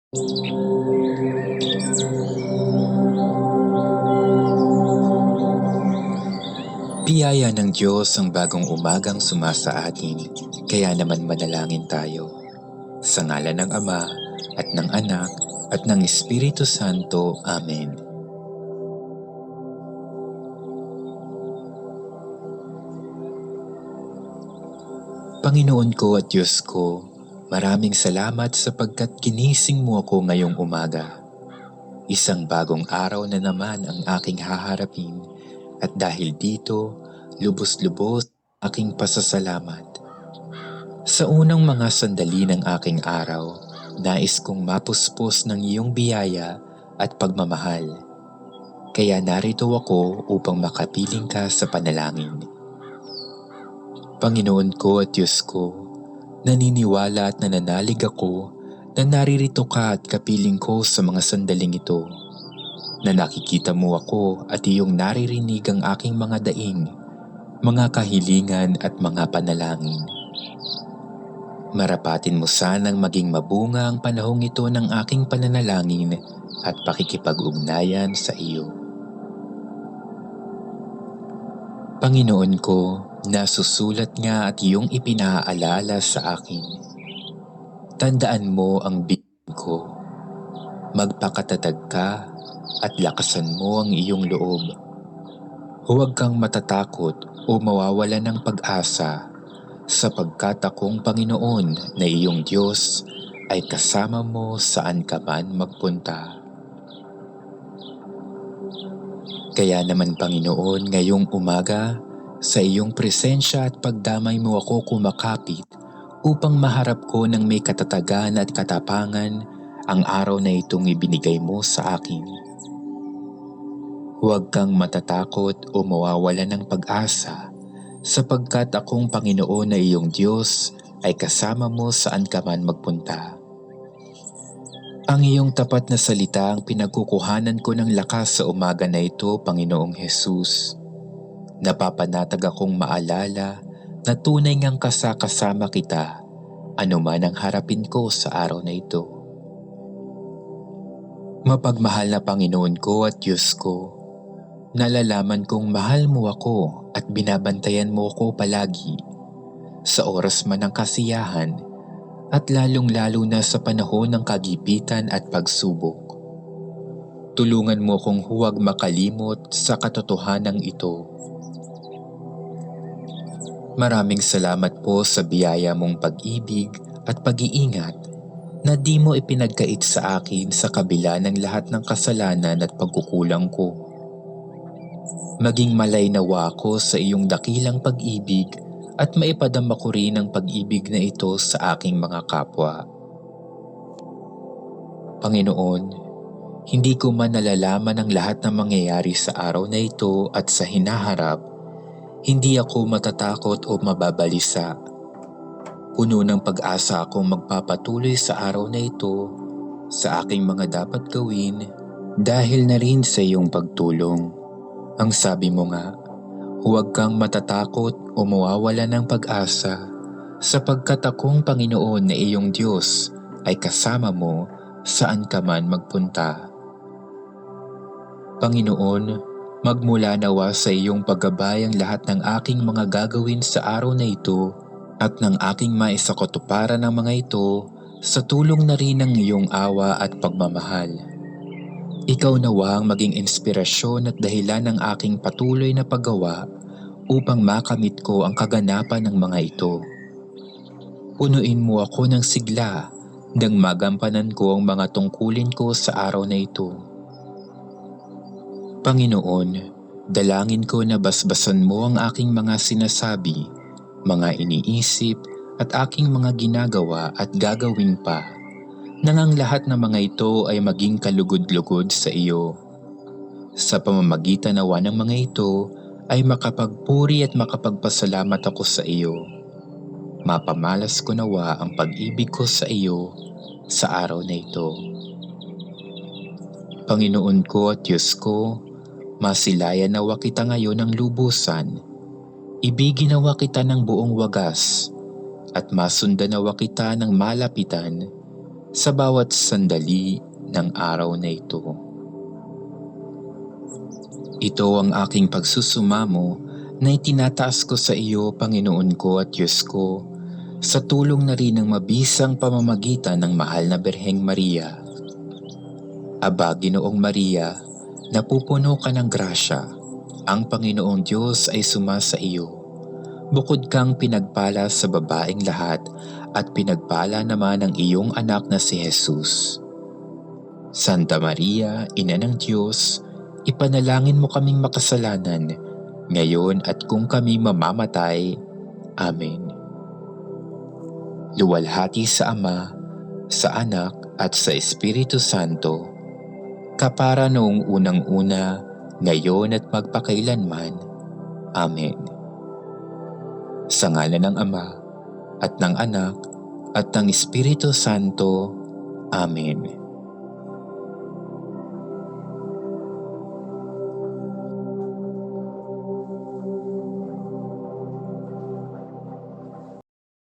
Biyaya ng Diyos ang bagong umagang sumasa atin, kaya naman manalangin tayo. Sa ngalan ng Ama, at ng Anak, at ng Espiritu Santo. Amen. Panginoon ko at Diyos ko, maraming salamat sapagkat ginising mo ako ngayong umaga. Isang bagong araw na naman ang aking haharapin, at dahil dito, lubos-lubos aking pasasalamat. Sa unang mga sandali ng aking araw, nais kong mapuspos ng iyong biyaya at pagmamahal. Kaya narito ako upang makapiling ka sa panalangin. Panginoon ko at Diyos ko, naniniwala at nananalig ako na naririto ka at kapiling ko sa mga sandaling ito, na nakikita mo ako at iyong naririnig ang aking mga daing, mga kahilingan at mga panalangin. Marapatin mo sanang maging mabunga ang panahong ito ng aking pananalangin at pakikipag-ugnayan sa iyo. Panginoon ko, nasusulat nga at iyong ipinaalala sa akin. Tandaan mo ang bigyan ko. Magpakatatag ka at lakasan mo ang iyong loob. Huwag kang matatakot o mawawalan ng pag-asa, sapagkat akong Panginoon na iyong Diyos ay kasama mo saan ka man magpunta. Kaya naman Panginoon, ngayong umaga, sa iyong presensya at pagdamay mo ako kumakapit upang maharap ko ng may katatagan at katapangan ang araw na itong ibinigay mo sa akin. Huwag kang matatakot o mawawala ng pag-asa, sapagkat akong Panginoon na iyong Diyos ay kasama mo saan ka man magpunta. Ang iyong tapat na salita ang pinagkukuhanan ko ng lakas sa umaga na ito, Panginoong Hesus. Napapanatag akong maalala na tunay ngang kasama kita anuman ang harapin ko sa araw na ito. Mapagmahal na Panginoon ko at Diyos ko, nalalaman kong mahal mo ako at binabantayan mo ako palagi, sa oras man ng kasiyahan at lalong-lalo na sa panahon ng kagipitan at pagsubok. Tulungan mo kong huwag makalimot sa katotohanan ito. Maraming salamat po sa biyaya mong pag-ibig at pag-iingat na di mo ipinagkait sa akin sa kabila ng lahat ng kasalanan at pagkukulang ko. Maging malay nawa ako sa iyong dakilang pag-ibig at maipadama ko rin ang pag-ibig na ito sa aking mga kapwa. Panginoon, hindi ko man nalalaman ang lahat ng mangyayari sa araw na ito at sa hinaharap, hindi ako matatakot o mababalisa. Puno ng pag-asa akong magpapatuloy sa araw na ito sa aking mga dapat gawin dahil na rin sa iyong pagtulong. Ang sabi mo nga, huwag kang matatakot o mawawala ng pag-asa, sapagkat akong Panginoon na iyong Diyos ay kasama mo saan ka man magpunta. Panginoon, magmula nawa sa iyong paggabay ang lahat ng aking mga gagawin sa araw na ito at ng aking maisakotuparan ng mga ito sa tulong na rin ng iyong awa at pagmamahal. Ikaw nawa ang maging inspirasyon at dahilan ng aking patuloy na paggawa upang makamit ko ang kaganapan ng mga ito. Punuin mo ako ng sigla nang magampanan ko ang mga tungkulin ko sa araw na ito. Panginoon, dalangin ko na basbasan mo ang aking mga sinasabi, mga iniisip at aking mga ginagawa at gagawin pa, nang ang lahat ng mga ito ay maging kalugod-lugod sa iyo. Sa pamamagitan nawa ng mga ito ay makapagpuri at makapagpasalamat ako sa iyo. Mapamalas ko nawa ang pag-ibig ko sa iyo sa araw na ito. Panginoon ko at Diyos ko, masilayan nawa kita ngayon ng lubusan. Ibigin nawa kita ng buong wagas at masundan nawa kita ng malapitan sa bawat sandali ng araw na ito. Ito ang aking pagsusumamo na itinataas ko sa iyo, Panginoon ko at Diyos ko, sa tulong na rin ng mabisang pamamagitan ng mahal na Birheng Maria. Aba, Ginoong Maria, napupuno ka ng grasya, ang Panginoong Diyos ay sumasa iyo. Bukod kang pinagpala sa babaeng lahat at pinagpala naman ang iyong anak na si Jesus. Santa Maria, Ina ng Diyos, ipanalangin mo kaming makasalanan, ngayon at kung kami mamamatay. Amen. Luwalhati sa Ama, sa Anak at sa Espiritu Santo, kapara noong unang-una, ngayon at magpakailanman. Amen. Sa ngalan ng Ama, at ng Anak, at ng Espiritu Santo. Amen.